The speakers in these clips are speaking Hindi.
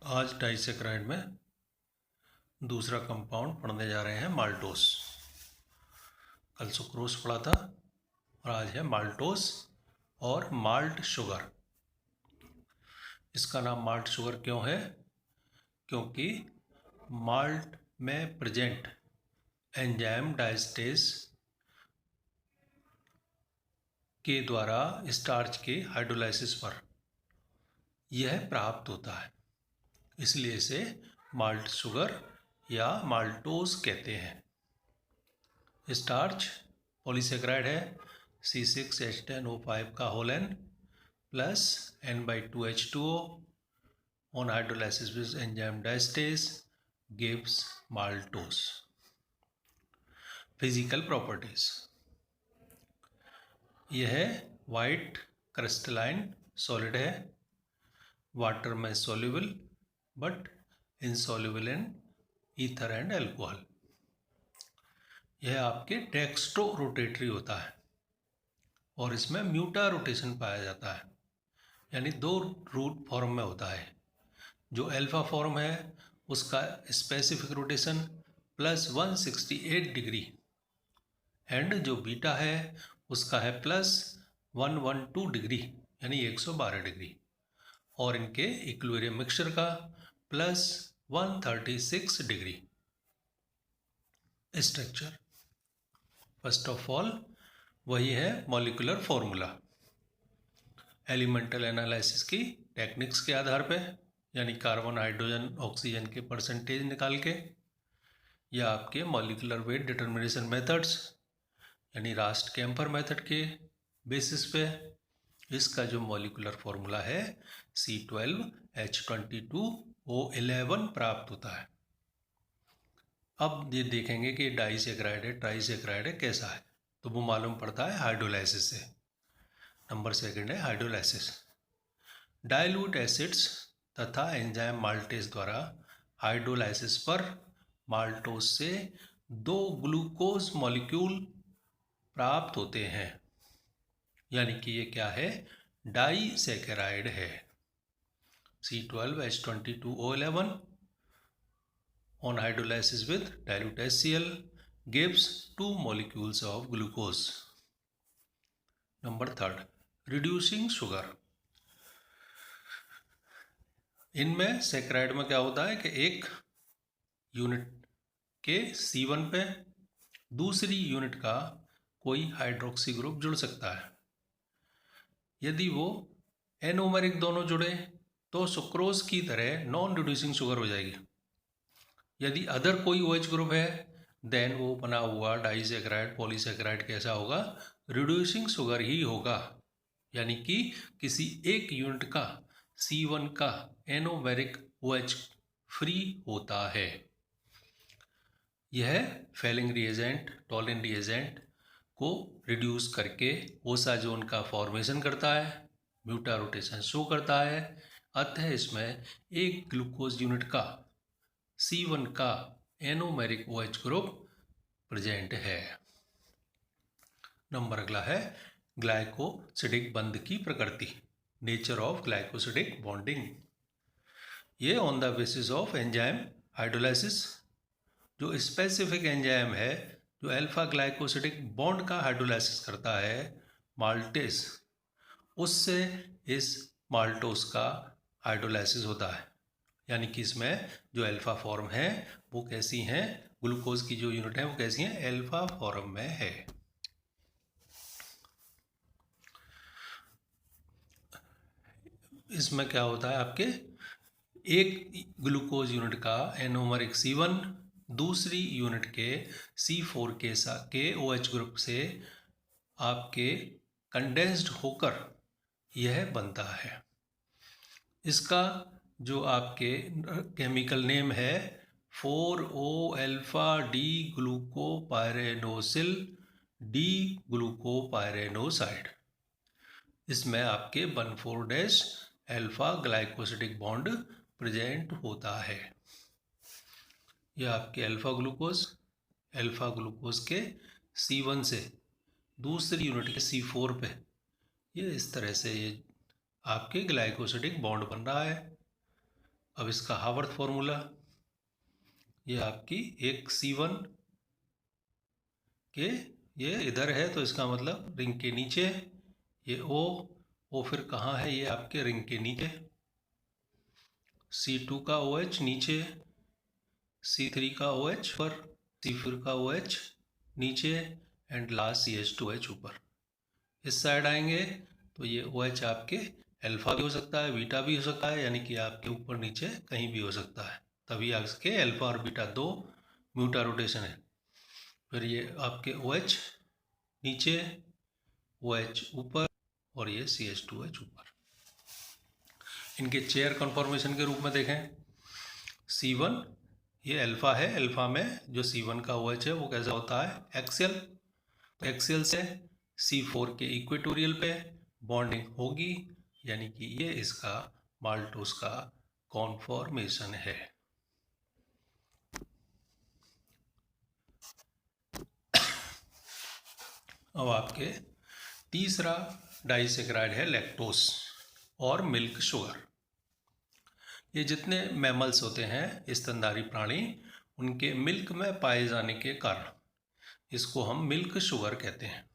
आज डाइसेक्राइड में दूसरा कंपाउंड पढ़ने जा रहे हैं, माल्टोस। कल सुक्रोज पढ़ा था और आज है माल्टोस और माल्ट शुगर। इसका नाम माल्ट शुगर क्यों है? क्योंकि माल्ट में प्रेजेंट एंजाइम डायस्टेज के द्वारा स्टार्च के हाइड्रोलाइसिस पर यह प्राप्त होता है, इसलिए इसे माल्ट शुगर या माल्टोस कहते हैं। स्टार्च पॉलीसेक्राइड है, C6H10O5 का whole N plus N/2H2O on hydrolysis with enzyme diastase gives maltose. Physical properties, यह वाइट क्रिस्टलाइन सॉलिड है, वाटर में soluble but insoluble in ether and alcohol. यह आपके डेक्स्ट्रो रोटेटरी होता है और इसमें म्यूटा रोटेशन पाया जाता है, यानी दो रूट फॉर्म में होता है। जो अल्फा फॉर्म है उसका स्पेसिफिक रोटेशन +168 डिग्री एंड जो बीटा है उसका है +112 डिग्री यानी 112 डिग्री, और इनके इक्विलिब्रियम मिक्सचर का +136 degree. Structure, first of all वही है मॉलिक्यूलर फॉर्मूला। एलिमेंटल एनालिसिस की टेक्निक्स के आधार पे, यानी कार्बन हाइड्रोजन ऑक्सीजन के परसेंटेज निकाल के, या आपके मॉलिक्यूलर वेट डिटर्मिनेशन मेथड्स यानी रास्ट कैम्फर मेथड के बेसिस पे इसका जो मॉलिक्यूलर फॉर्मूला है C12H22O11 प्राप्त होता है। अब ये देखेंगे कि डाइसेक्राइड है ट्राइसेक्राइड है कैसा है, तो वो मालूम पड़ता है हाइड्रोलाइसिस से। नंबर सेकंड है हाइड्रोलाइसिस। डाइल्यूट एसिड्स तथा एंजाइम माल्टेज द्वारा हाइड्रोलाइसिस पर माल्टोस से दो ग्लूकोज मॉलिक्यूल प्राप्त होते हैं, यानी कि ये क्या है? डाइसेकेराइड है। C12H22O11 on hydrolysis with dilute HCl gives 2 molecules of glucose. Number third, reducing sugar. इनमें सेक्राइड में क्या होता है कि एक यूनिट के C1 पे दूसरी यूनिट का कोई हाइड्रोक्सी ग्रुप जुड़ सकता है। यदि वो एनोमेरिक दोनों जुड़े तो सुक्रोज की तरह नॉन रिड्यूसिंग शुगर हो जाएगी। यदि अदर कोई OH ग्रुप है देन वो बना हुआ डाइसेक्राइड पॉलीसेक्राइड कैसा होगा? रिड्यूसिंग शुगर ही होगा, यानी कि किसी एक यूनिट का C1 का एनोमेरिक OH फ्री होता है। यह फेलिंग रिएजेंट टॉलिन रिएजेंट को रिड्यूस करके ओसाजोन का फॉर्मेशन करता है, म्यूटा रोटेशन शो करता है, अतः इसमें एक ग्लूकोज यूनिट का C1 का एनोमेरिक OH ग्रुप प्रेजेंट है। नंबर अगला है ग्लाइकोसिडिक बंध की प्रकृति, नेचर ऑफ ग्लाइकोसिडिक बॉन्डिंग। ये on the basis of enzyme hydrolysis, जो स्पेसिफिक एंजाइम है जो अल्फा ग्लाइकोसिडिक बॉन्ड का हाइड्रोलाइसिस करता है माल्टेस, उससे इस माल्टोस का हाइड्रोलाइसिस होता है। यानी कि इसमें जो अल्फा फॉर्म है वो कैसी हैं? ग्लूकोज की जो यूनिट है वो कैसी हैं? अल्फा फॉर्म में है। इसमें क्या होता है आपके, एक ग्लूकोज यूनिट का एनोमेरिक C1 दूसरी यूनिट के C4 के OH ग्रुप से आपके कंडेंस्ड होकर यह बनता है। इसका जो आपके केमिकल नेम है 4O अल्फा डी ग्लूकोपायरेनोसिल डी ग्लूकोपायरेनोसाइड। इसमें आपके 1,4- अल्फा ग्लाइकोसिडिक बॉन्ड प्रेजेंट होता है। यह आपके अल्फा ग्लूकोज के C1 से दूसरी यूनिट के C4 पे ये इस तरह से ये आपके ग्लाइकोसिडिक बॉन्ड बन रहा है। अब इसका हावर्थ फॉर्मूला, ये आपकी एक C1 के, ये इधर है तो इसका मतलब रिंग के नीचे, ये O फिर कहाँ है, ये आपके रिंग के नीचे, C2 का OH नीचे, C3 का OH पर, C4 का OH नीचे एंड लास्ट CH2H ऊपर। इस साइड आएंगे तो ये OH आपके अल्फा भी हो सकता है, बीटा भी हो सकता है, यानी कि आपके ऊपर नीचे कहीं भी हो सकता है, तभी आपके अल्फा और बीटा दो म्यूटा रोटेशन है। फिर ये आपके OH नीचे, OH ऊपर और ये CH2H ऊपर। इनके चेयर कन्फॉर्मेशन के रूप में देखें, C1 ये अल्फा है, अल्फा में जो C1 का OH है वो कैसा होता है, एक्सियल। तो एक्सियल से C4 के इक्वेटोरियल पे बॉन्डिंग होगी, यानी कि ये इसका माल्टोस का कॉन्फॉर्मेशन है। अब आपके तीसरा डाइसेक्राइड है लैक्टोस और मिल्क शुगर। ये जितने मैमल्स होते हैं स्तनधारी प्राणी, उनके मिल्क में पाए जाने के कारण इसको हम मिल्क शुगर कहते हैं।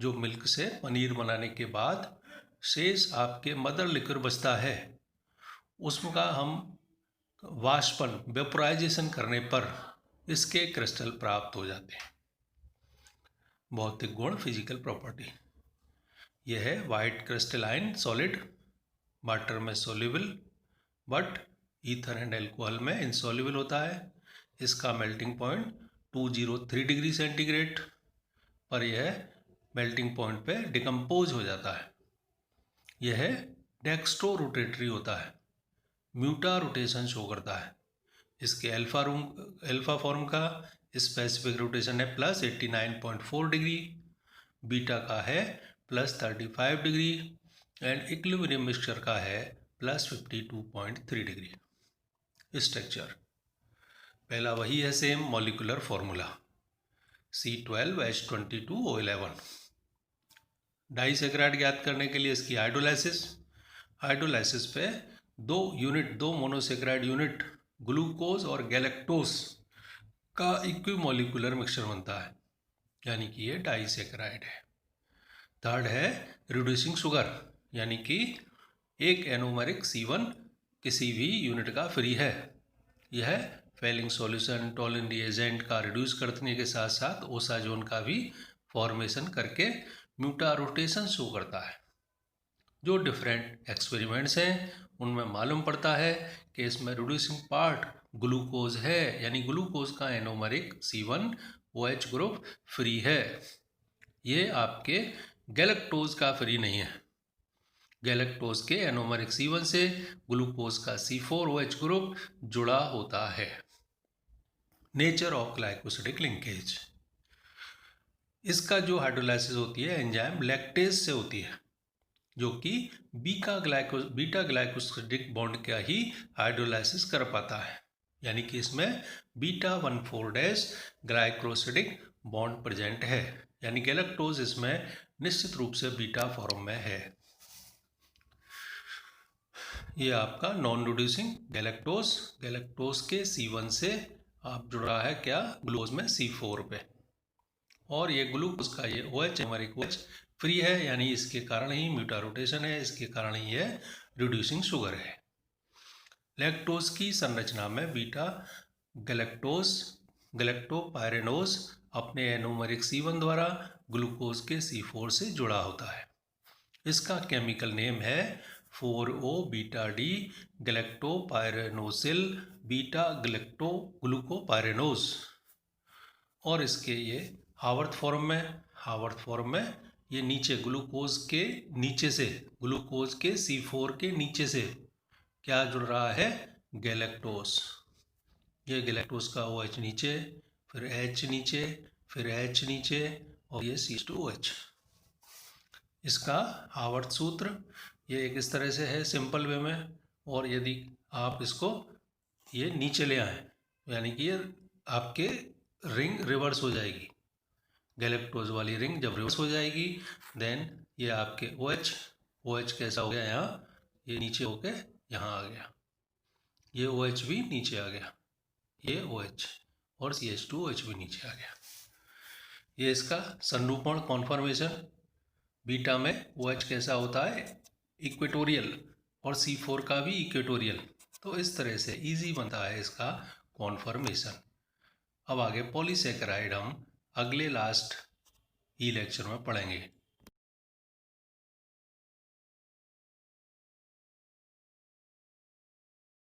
जो मिल्क से पनीर बनाने के बाद शेष आपके मदर लिक्विड बचता है, उसका हम वाष्पन वेपोराइजेशन करने पर इसके क्रिस्टल प्राप्त हो जाते हैं। भौतिक गुण, फिजिकल प्रॉपर्टी, यह है वाइट क्रिस्टलाइन सॉलिड, वाटर में soluble but ether and alcohol में इनसॉल्युबल होता है। इसका मेल्टिंग पॉइंट 203 डिग्री सेंटीग्रेड पर यह मेल्टिंग पॉइंट पे डिकम्पोज हो जाता है। यह डेक्स्ट्रो रोटेटरी होता है, म्यूटा रोटेशन शो करता है। इसके अल्फा फॉर्म का स्पेसिफिक रोटेशन है +89.4 डिग्री, बीटा का है +35 डिग्री एंड इक्विलिब्रियम मिक्सचर का है +52.3 डिग्री। स्ट्रक्चर पहला वही है, same molecular formula C12H22O11। Disaccharide ज्ञात करने के लिए इसकी हाइड्रोलाइसिस पे दो मोनोसेक्राइड यूनिट ग्लूकोज और गैलेक्टोस का इक्विमोलिकुलर मिक्सचर बनता है, यानी कि ये डाइसेक्राइड है। थर्ड है रिड्यूसिंग शुगर, यानी कि एक एनोमेरिक C1 किसी भी यूनिट का फ्री है। यह फेलिंग सॉल्यूशन टॉलिन रिएजेंट का रिड्यूस करने के साथ साथ ओसाजोन का भी फॉर्मेशन करके म्यूटा रोटेशन शो करता है। जो डिफरेंट एक्सपेरिमेंट्स हैं उनमें मालूम पड़ता है कि इसमें रिड्यूसिंग पार्ट ग्लूकोज है, यानी ग्लूकोज का anomeric C1 OH group free है। ये आपके गैलेक्टोज का फ्री नहीं है। गैलेक्टोज के एनोमेरिक C1 से ग्लूकोज का C4 OH ग्रुप जुड़ा होता है। नेचर ऑफ ग्लाइकोसिडिक लिंकेज, इसका जो हाइड्रोलाइसिस होती है एंजाइम लैक्टेज से होती है, जो कि बीटा ग्लाइकोसिडिक बॉन्ड का ही हाइड्रोलाइसिस कर पाता है, यानी कि इसमें β14' ग्लाइकोसिडिक बॉन्ड प्रेजेंट है, यानी गैलेक्टोज इसमें निश्चित रूप से बीटा फॉर्म में है। ये आपका नॉन रिड्यूसिंग गैलेक्टोज के C1 से आप जुड़ रहा है क्या, ग्लूकोज में C4 पे, और ये ग्लूकोज का ये OH एनोमेरिक OH फ्री है, यानी इसके कारण ही म्यूटा रोटेशन है, इसके कारण ही ये रिड्यूसिंग शुगर है। लैक्टोज की संरचना में बीटा गैलेक्टोपायरेनोज अपने एनोमेरिक C1 द्वारा ग्लूकोज के C4 से जुड़ा होता है। इसका केमिकल नेम है 4O beta D galactopyranosyl beta glucopyranose, और इसके ये हावर्थ फॉर्म में ये नीचे ग्लूकोज के C4 के नीचे से क्या जुड़ रहा है, गैलेक्टोज। ये गैलेक्टोज का OH नीचे, फिर H नीचे, फिर H नीचे और ये CH2OH। इसका हावर्थ सूत्र ये एक इस तरह से है सिंपल वे में, और यदि आप इसको ये नीचे ले आएँ, यानी कि ये आपके रिंग रिवर्स हो जाएगी, गैलेक्टोज वाली रिंग जब रिवर्स हो जाएगी देन ये आपके OH कैसा हो गया, यहाँ ये नीचे होके यहाँ आ गया, ये OH भी नीचे आ गया, ये OH और CH2OH भी नीचे आ गया। ये इसका संरूपण कॉन्फर्मेशन, बीटा में OH कैसा होता है, इक्वेटोरियल, और C4 का भी इक्वेटोरियल। तो इस तरह से इजी बनता है इसका कॉन्फर्मेशन। अब आगे पॉलीसेकेराइड हम अगले लास्ट ई लेक्चर में पढ़ेंगे।